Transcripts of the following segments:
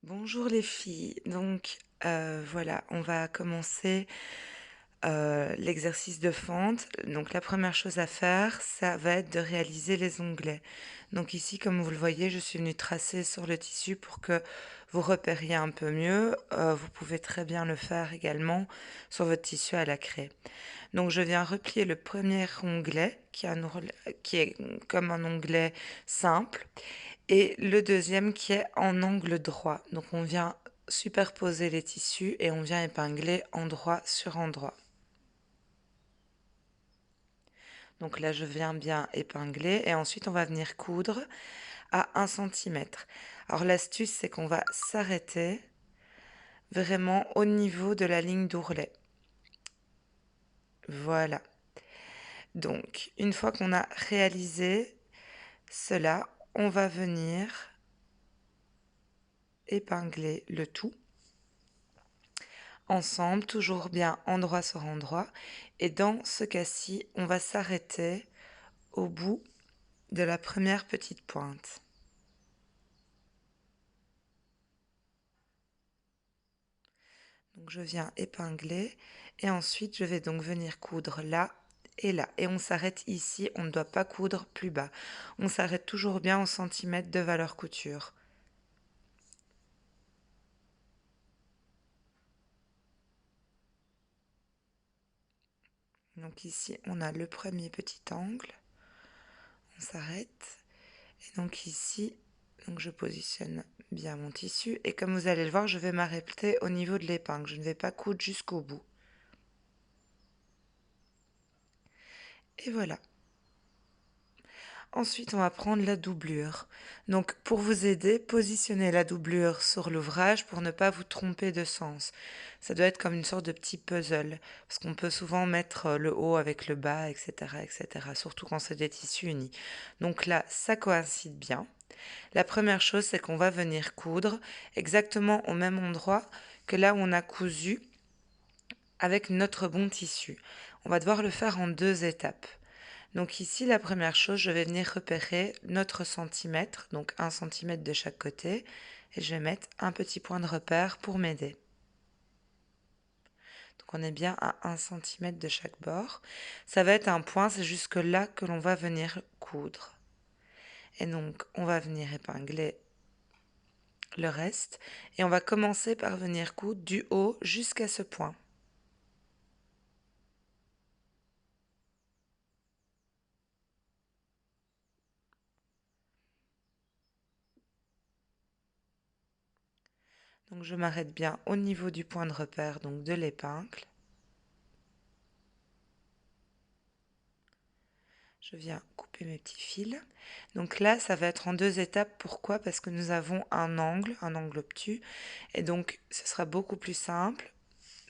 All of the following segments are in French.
Bonjour les filles. Donc voilà, on va commencer l'exercice de fente. Donc la première chose à faire, ça va être de réaliser les onglets. Donc ici, comme vous le voyez, je suis venue tracer sur le tissu pour que vous repériez un peu mieux. Vous pouvez très bien le faire également sur votre tissu à la craie. Donc je viens replier le premier onglet qui est comme un onglet simple et le deuxième qui est en angle droit. Donc on vient superposer les tissus et on vient épingler endroit sur endroit. Donc là je viens bien épingler et ensuite on va venir coudre à 1 cm. Alors l'astuce c'est qu'on va s'arrêter vraiment au niveau de la ligne d'ourlet. Voilà. Donc une fois qu'on a réalisé cela, on va venir épingler le tout ensemble, toujours bien endroit sur endroit. Et dans ce cas-ci, on va s'arrêter au bout de la première petite pointe. Donc je viens épingler et ensuite je vais donc venir coudre là et là. Et on s'arrête ici, on ne doit pas coudre plus bas. On s'arrête toujours bien en centimètres de valeur couture. Donc ici, on a le premier petit angle. On s'arrête. Et donc ici, donc je positionne bien mon tissu. Et comme vous allez le voir, je vais m'arrêter au niveau de l'épingle. Je ne vais pas coudre jusqu'au bout. Et voilà. Ensuite, on va prendre la doublure. Donc, pour vous aider, positionnez la doublure sur l'ouvrage pour ne pas vous tromper de sens. Ça doit être comme une sorte de petit puzzle, parce qu'on peut souvent mettre le haut avec le bas, etc., etc., surtout quand c'est des tissus unis. Donc là, ça coïncide bien. La première chose, c'est qu'on va venir coudre exactement au même endroit que là où on a cousu avec notre bon tissu. On va devoir le faire en 2 étapes. Donc ici, la première chose, je vais venir repérer notre centimètre, donc 1 cm de chaque côté, et je vais mettre un petit point de repère pour m'aider. Donc on est bien à 1 cm de chaque bord. Ça va être un point, c'est jusque là que l'on va venir coudre. Et donc on va venir épingler le reste, et on va commencer par venir coudre du haut jusqu'à ce point. Donc je m'arrête bien au niveau du point de repère, donc de l'épingle. Je viens couper mes petits fils. Donc là, ça va être en 2 étapes. Pourquoi? Parce que nous avons un angle obtus, et donc ce sera beaucoup plus simple.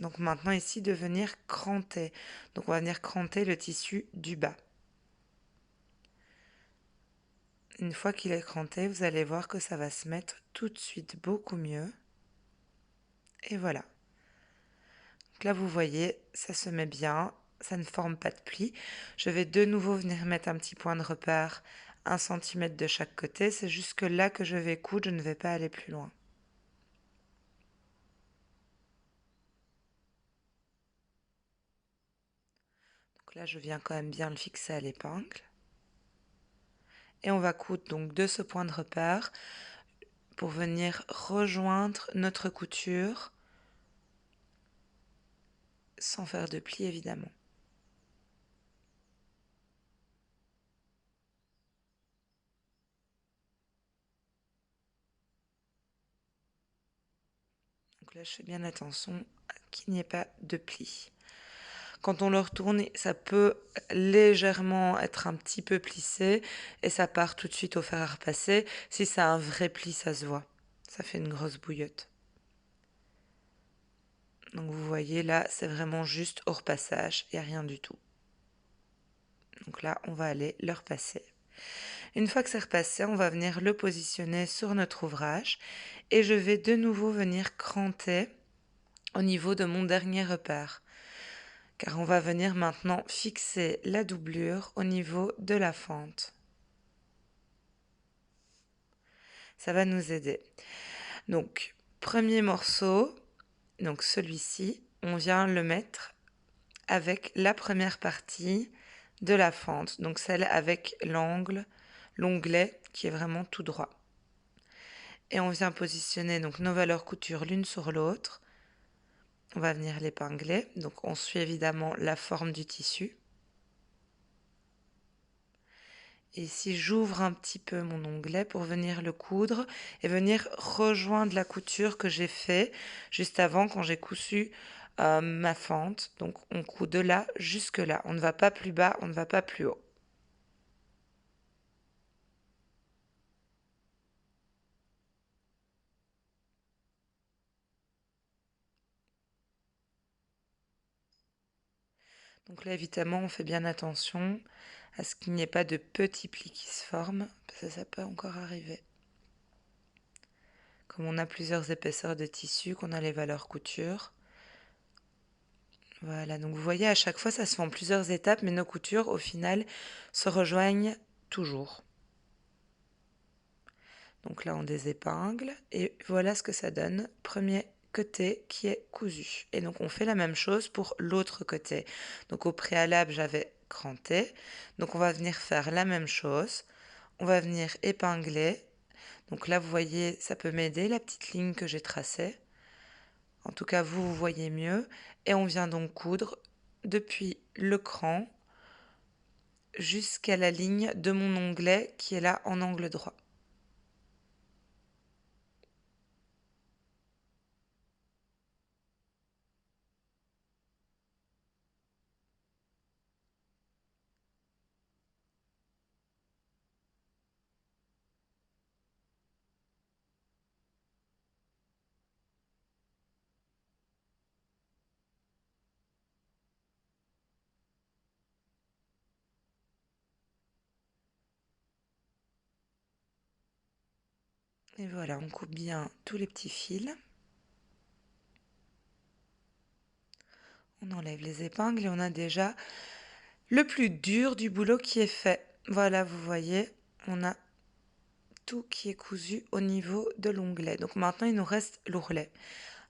Donc maintenant ici de venir cranter. Donc on va venir cranter le tissu du bas. Une fois qu'il est cranté, vous allez voir que ça va se mettre tout de suite beaucoup mieux. Et voilà. Donc là, vous voyez, ça se met bien, ça ne forme pas de pli. Je vais de nouveau venir mettre un petit point de repère, 1 cm de chaque côté. C'est jusque là que je vais coudre, je ne vais pas aller plus loin. Donc là, je viens quand même bien le fixer à l'épingle. Et on va coudre donc de ce point de repère pour venir rejoindre notre couture sans faire de pli évidemment. Donc là, je fais bien attention qu'il n'y ait pas de pli. Quand on le retourne, ça peut légèrement être un petit peu plissé et ça part tout de suite au fer à repasser. Si ça a un vrai pli, ça se voit. Ça fait une grosse bouillotte. Donc vous voyez là, c'est vraiment juste au repassage, il n'y a rien du tout. Donc là, on va aller le repasser. Une fois que c'est repassé, on va venir le positionner sur notre ouvrage et je vais de nouveau venir cranter au niveau de mon dernier repère. Car on va venir maintenant fixer la doublure au niveau de la fente. Ça va nous aider. Donc, premier morceau, donc celui-ci, on vient le mettre avec la première partie de la fente, donc celle avec l'onglet qui est vraiment tout droit. Et on vient positionner donc nos valeurs couture l'une sur l'autre. On va venir l'épingler, donc on suit évidemment la forme du tissu. Et si j'ouvre un petit peu mon onglet pour venir le coudre et venir rejoindre la couture que j'ai fait juste avant quand j'ai cousu ma fente. Donc on coud de là jusque là. On ne va pas plus bas, on ne va pas plus haut. Donc là évidemment on fait bien attention à ce qu'il n'y ait pas de petits plis qui se forment, parce que ça peut encore arriver. Comme on a plusieurs épaisseurs de tissu, qu'on a les valeurs couture. Voilà, donc vous voyez, à chaque fois, ça se fait en plusieurs étapes, mais nos coutures, au final, se rejoignent toujours. Donc là, on désépingle, et voilà ce que ça donne. Premier côté qui est cousu. Et donc, on fait la même chose pour l'autre côté. Donc, au préalable, j'avais cranté. Donc, on va venir faire la même chose. On va venir épingler. Donc là, vous voyez, ça peut m'aider, la petite ligne que j'ai tracée. En tout cas, vous voyez mieux. Et on vient donc coudre depuis le cran jusqu'à la ligne de mon onglet qui est là en angle droit. Et voilà, on coupe bien tous les petits fils. On enlève les épingles et on a déjà le plus dur du boulot qui est fait. Voilà, vous voyez, on a tout qui est cousu au niveau de l'onglet. Donc maintenant, il nous reste l'ourlet.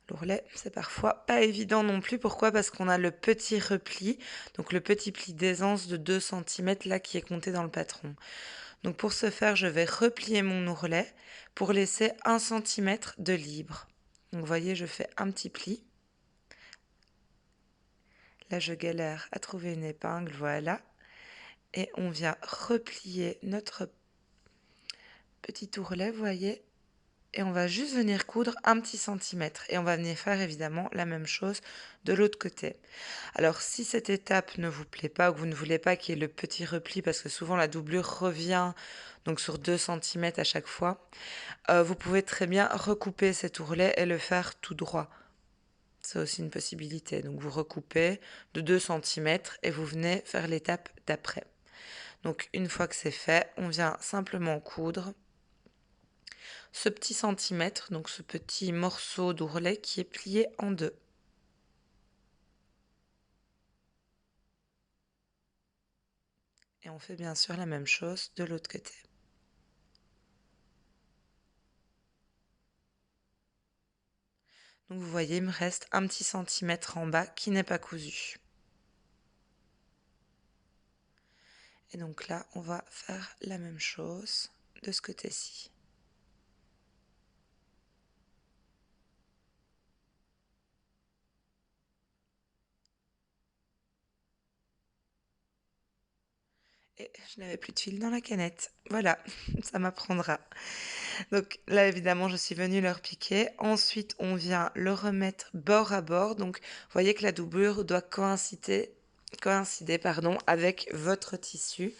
L'ourlet, c'est parfois pas évident non plus. Pourquoi? Parce qu'on a le petit repli, donc le petit pli d'aisance de 2 cm là qui est compté dans le patron. Donc pour ce faire, je vais replier mon ourlet pour laisser 1 cm de libre. Donc vous voyez, je fais un petit pli. Là, je galère à trouver une épingle, voilà. Et on vient replier notre petit ourlet, vous voyez. Et on va juste venir coudre un petit centimètre. Et on va venir faire évidemment la même chose de l'autre côté. Alors si cette étape ne vous plaît pas ou que vous ne voulez pas qu'il y ait le petit repli, parce que souvent la doublure revient donc sur 2 cm à chaque fois, vous pouvez très bien recouper cet ourlet et le faire tout droit. C'est aussi une possibilité. Donc vous recoupez de 2 cm et vous venez faire l'étape d'après. Donc une fois que c'est fait, on vient simplement coudre ce petit centimètre, donc ce petit morceau d'ourlet qui est plié en deux. Et on fait bien sûr la même chose de l'autre côté. Donc vous voyez, il me reste un petit centimètre en bas qui n'est pas cousu. Et donc là, on va faire la même chose de ce côté-ci. Et je n'avais plus de fil dans la canette. Voilà, ça m'apprendra. Donc là, évidemment, je suis venue leur piquer. Ensuite, on vient le remettre bord à bord. Donc, vous voyez que la doublure doit coïncider avec votre tissu.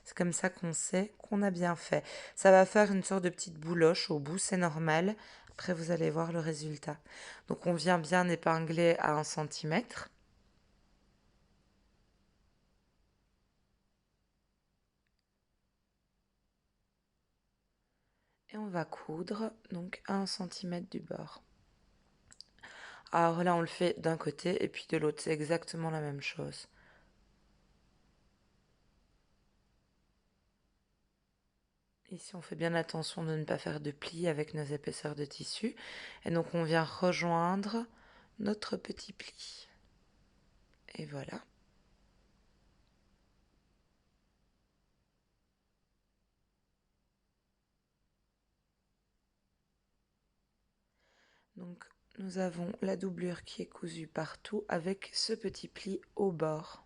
C'est comme ça qu'on sait qu'on a bien fait. Ça va faire une sorte de petite bouloche au bout, c'est normal. Après, vous allez voir le résultat. Donc, on vient bien épingler à 1 centimètre. Et on va coudre donc à 1 centimètre du bord. Alors là, on le fait d'un côté et puis de l'autre. C'est exactement la même chose. Ici, on fait bien attention de ne pas faire de plis avec nos épaisseurs de tissu. Et donc, on vient rejoindre notre petit pli. Et voilà. Donc, nous avons la doublure qui est cousue partout avec ce petit pli au bord.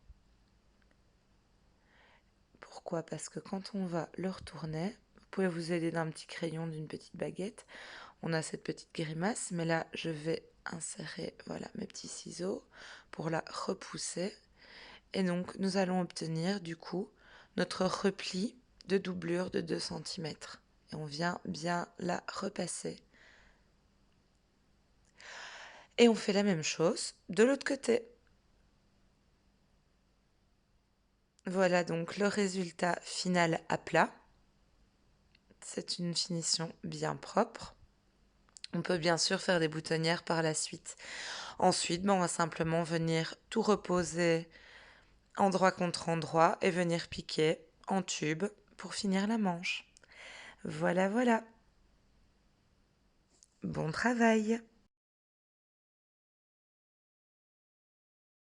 Pourquoi? Parce que quand on va le retourner, vous pouvez vous aider d'un petit crayon, d'une petite baguette. On a cette petite grimace, mais là, je vais insérer, voilà, mes petits ciseaux pour la repousser. Et donc, nous allons obtenir, du coup, notre repli de doublure de 2 cm. Et on vient bien la repasser. Et on fait la même chose de l'autre côté. Voilà donc le résultat final à plat. C'est une finition bien propre. On peut bien sûr faire des boutonnières par la suite. Ensuite, on va simplement venir tout reposer endroit contre endroit et venir piquer en tube pour finir la manche. Voilà, voilà. Bon travail!